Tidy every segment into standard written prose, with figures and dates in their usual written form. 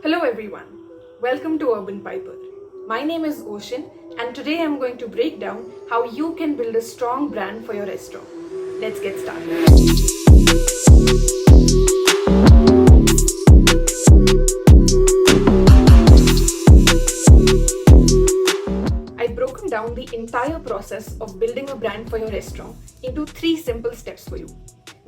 Hello everyone, welcome to Urban Piper. My name is Oshin and today I'm going to break down how you can build a strong brand for your restaurant. Let's get started. I've broken down the entire process of building a brand for your restaurant into 3 simple steps for you.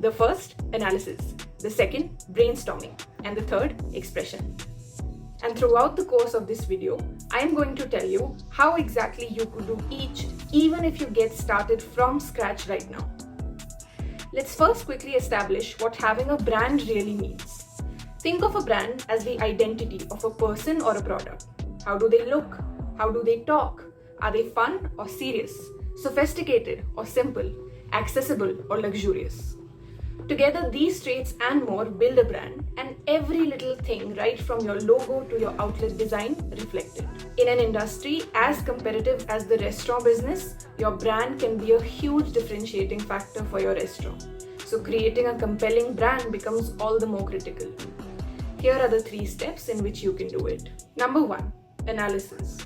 The first, analysis. The second, brainstorming. And the third, expression. And throughout the course of this video, I am going to tell you how exactly you could do each, even if you get started from scratch right now. Let's first quickly establish what having a brand really means. Think of a brand as the identity of a person or a product. How do they look? How do they talk? Are they fun or serious? Sophisticated or simple? Accessible or luxurious? Together, these traits and more build a brand, and every little thing right from your logo to your outlet design reflected. In an industry as competitive as the restaurant business, your brand can be a huge differentiating factor for your restaurant. So creating a compelling brand becomes all the more critical. Here are the 3 steps in which you can do it. Number 1, analysis.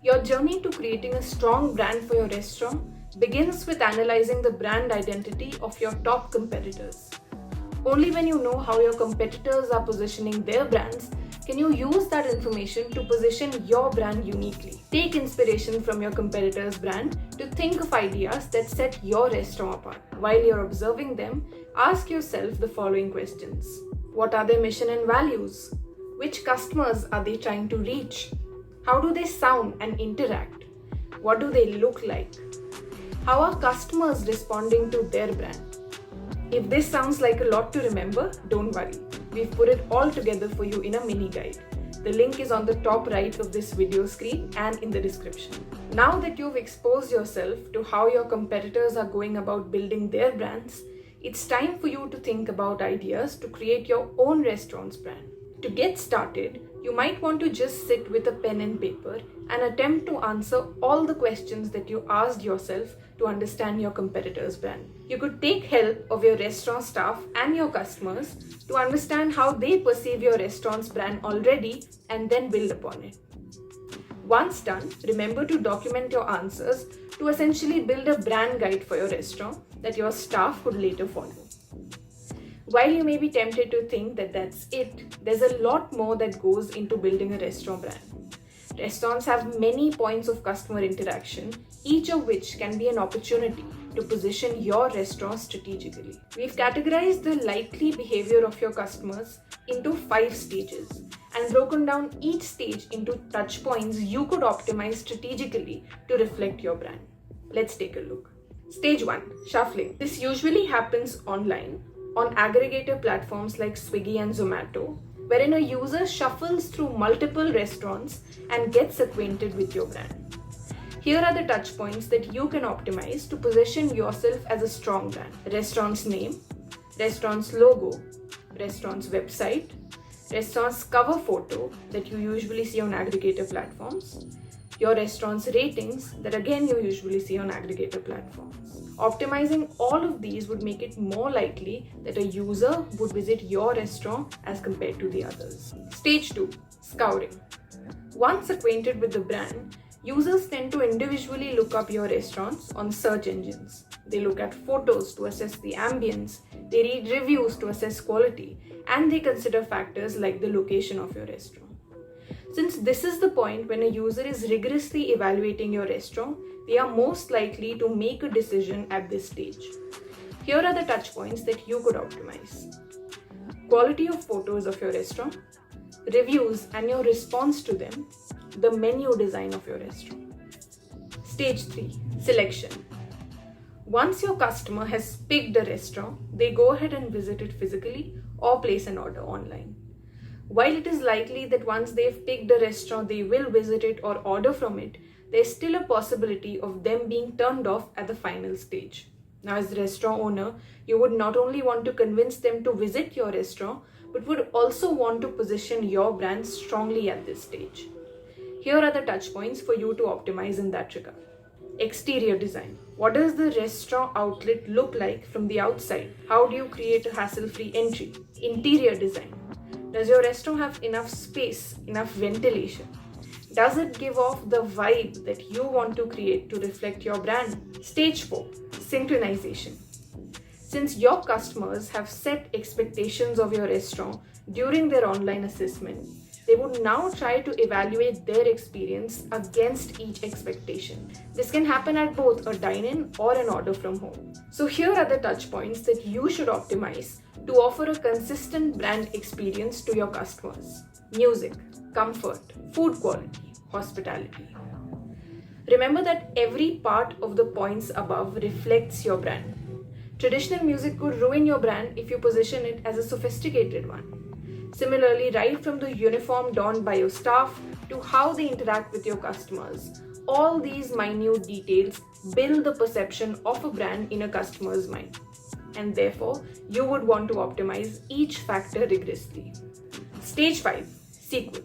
Your journey to creating a strong brand for your restaurant begins with analyzing the brand identity of your top competitors. Only when you know how your competitors are positioning their brands can you use that information to position your brand uniquely. Take inspiration from your competitor's brand to think of ideas that set your restaurant apart. While you're observing them, ask yourself the following questions. What are their mission and values? Which customers are they trying to reach? How do they sound and interact? What do they look like? How are customers responding to their brand? If this sounds like a lot to remember, don't worry. We've put it all together for you in a mini guide. The link is on the top right of this video screen and in the description. Now that you've exposed yourself to how your competitors are going about building their brands, it's time for you to think about ideas to create your own restaurant's brand. To get started, you might want to just sit with a pen and paper and attempt to answer all the questions that you asked yourself to understand your competitor's brand. You could take help of your restaurant staff and your customers to understand how they perceive your restaurant's brand already and then build upon it. Once done, remember to document your answers to essentially build a brand guide for your restaurant that your staff could later follow. While you may be tempted to think that that's it, there's a lot more that goes into building a restaurant brand. Restaurants have many points of customer interaction, each of which can be an opportunity to position your restaurant strategically. We've categorized the likely behavior of your customers into 5 stages and broken down each stage into touch points you could optimize strategically to reflect your brand. Let's take a look. Stage 1, shuffling. This usually happens online on aggregator platforms like Swiggy and Zomato, wherein a user shuffles through multiple restaurants and gets acquainted with your brand. Here are the touch points that you can optimize to position yourself as a strong brand. Restaurant's name, restaurant's logo, restaurant's website, restaurant's cover photo that you usually see on aggregator platforms, your restaurant's ratings that again you usually see on aggregator platforms. Optimizing all of these would make it more likely that a user would visit your restaurant as compared to the others. Stage 2, scouring. Once acquainted with the brand, users tend to individually look up your restaurants on search engines. They look at photos to assess the ambience, they read reviews to assess quality, and they consider factors like the location of your restaurant. Since this is the point when a user is rigorously evaluating your restaurant, they are most likely to make a decision at this stage. Here are the touch points that you could optimize. Quality of photos of your restaurant, reviews and your response to them, the menu design of your restaurant. Stage 3, selection. Once your customer has picked a restaurant, they go ahead and visit it physically or place an order online. While it is likely that once they've picked a restaurant, they will visit it or order from it, there's still a possibility of them being turned off at the final stage. Now, as the restaurant owner, you would not only want to convince them to visit your restaurant, but would also want to position your brand strongly at this stage. Here are the touch points for you to optimize in that regard. Exterior design. What does the restaurant outlet look like from the outside? How do you create a hassle-free entry? Interior design. Does your restaurant have enough space, enough ventilation? Does it give off the vibe that you want to create to reflect your brand? Stage 4. Synchronization. Since your customers have set expectations of your restaurant during their online assessment, they would now try to evaluate their experience against each expectation. This can happen at both a dine-in or an order from home. So here are the touch points that you should optimize to offer a consistent brand experience to your customers. Music, comfort, food quality, hospitality. Remember that every part of the points above reflects your brand. Traditional music could ruin your brand if you position it as a sophisticated one. Similarly, right from the uniform donned by your staff to how they interact with your customers, all these minute details build the perception of a brand in a customer's mind. And therefore, you would want to optimize each factor rigorously. Stage 5. Sequel.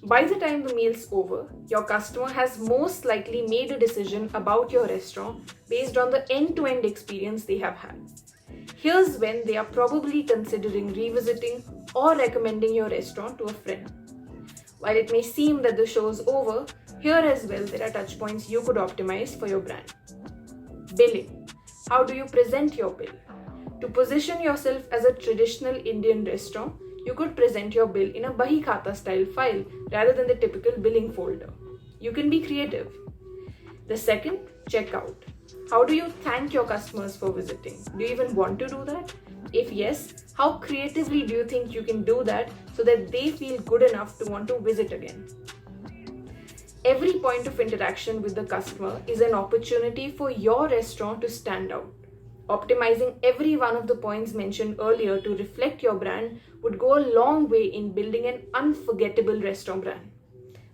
By the time the meal's over, your customer has most likely made a decision about your restaurant based on the end-to-end experience they have had. Here's when they are probably considering revisiting or recommending your restaurant to a friend. While it may seem that the show's over, here as well there are touch points you could optimize for your brand. Billing. How do you present your bill? To position yourself as a traditional Indian restaurant, you could present your bill in a Bahi Khata style file rather than the typical billing folder. You can be creative. The second, checkout. How do you thank your customers for visiting? Do you even want to do that? If yes, how creatively do you think you can do that so that they feel good enough to want to visit again? Every point of interaction with the customer is an opportunity for your restaurant to stand out. Optimizing every one of the points mentioned earlier to reflect your brand would go a long way in building an unforgettable restaurant brand.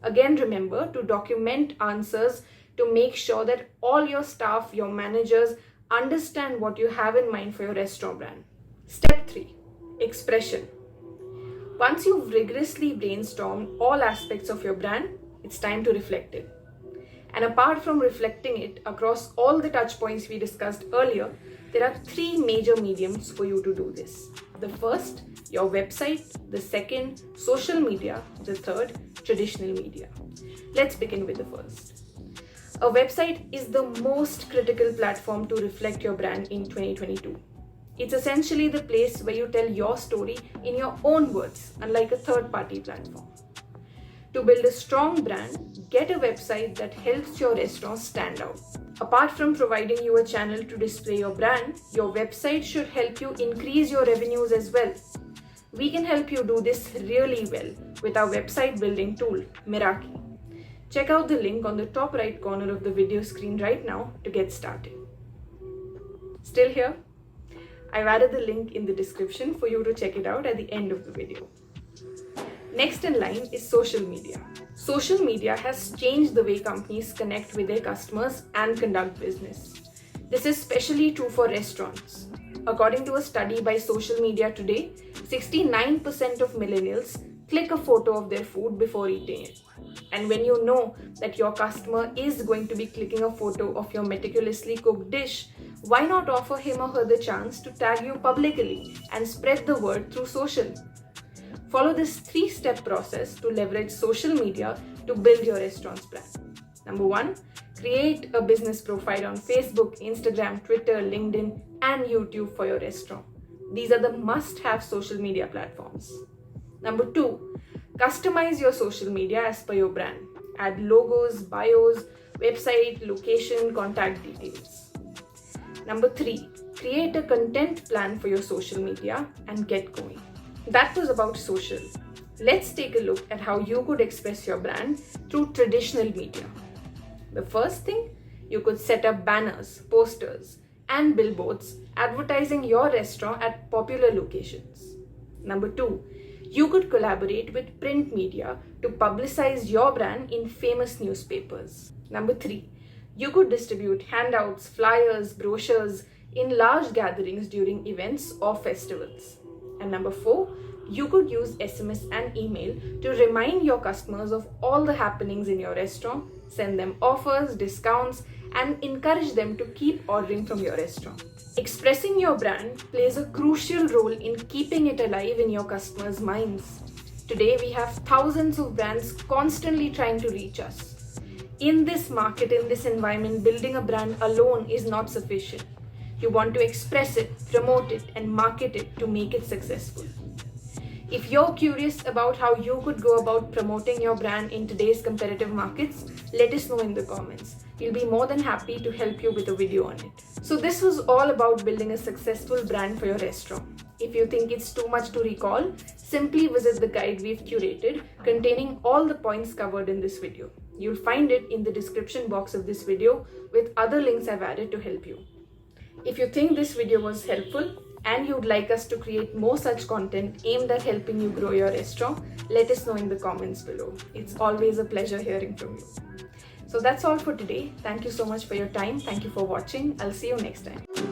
Again, remember to document answers to make sure that all your staff, your managers, understand what you have in mind for your restaurant brand. Step 3. Expression. Once you've rigorously brainstormed all aspects of your brand, it's time to reflect it. And apart from reflecting it across all the touch points we discussed earlier, there are 3 major mediums for you to do this. The first, your website. The second, social media. The third, traditional media. Let's begin with the first. A website is the most critical platform to reflect your brand in 2022. It's essentially the place where you tell your story in your own words, unlike a third-party platform. To build a strong brand, get a website that helps your restaurant stand out. Apart from providing you a channel to display your brand, your website should help you increase your revenues as well. We can help you do this really well with our website building tool, Meraki. Check out the link on the top right corner of the video screen right now to get started. Still here? I've added the link in the description for you to check it out at the end of the video. Next in line is social media. Social media has changed the way companies connect with their customers and conduct business. This is especially true for restaurants. According to a study by Social Media Today, 69% of millennials click a photo of their food before eating it. And when you know that your customer is going to be clicking a photo of your meticulously cooked dish, why not offer him or her the chance to tag you publicly and spread the word through social? Follow this 3-step process to leverage social media to build your restaurant's brand. Number 1, create a business profile on Facebook, Instagram, Twitter, LinkedIn, and YouTube for your restaurant. These are the must-have social media platforms. Number 2, customize your social media as per your brand. Add logos, bios, website, location, contact details. Number 3, create a content plan for your social media and get going. That was about social. Let's take a look at how you could express your brand through traditional media. The first thing, you could set up banners, posters, and billboards advertising your restaurant at popular locations. Number 2, you could collaborate with print media to publicize your brand in famous newspapers. Number 3, you could distribute handouts, flyers, brochures in large gatherings during events or festivals. And number 4, you could use SMS and email to remind your customers of all the happenings in your restaurant, send them offers, discounts, and encourage them to keep ordering from your restaurant. Expressing your brand plays a crucial role in keeping it alive in your customers' minds. Today, we have thousands of brands constantly trying to reach us. In this market, in this environment, building a brand alone is not sufficient. You want to express it, promote it, and market it to make it successful. If you're curious about how you could go about promoting your brand in today's competitive markets, let us know in the comments. We'll be more than happy to help you with a video on it. So this was all about building a successful brand for your restaurant. If you think it's too much to recall, simply visit the guide we've curated containing all the points covered in this video. You'll find it in the description box of this video with other links I've added to help you. If you think this video was helpful and you'd like us to create more such content aimed at helping you grow your restaurant, let us know in the comments below. It's always a pleasure hearing from you. So that's all for today. Thank you so much for your time. Thank you for watching. I'll see you next time.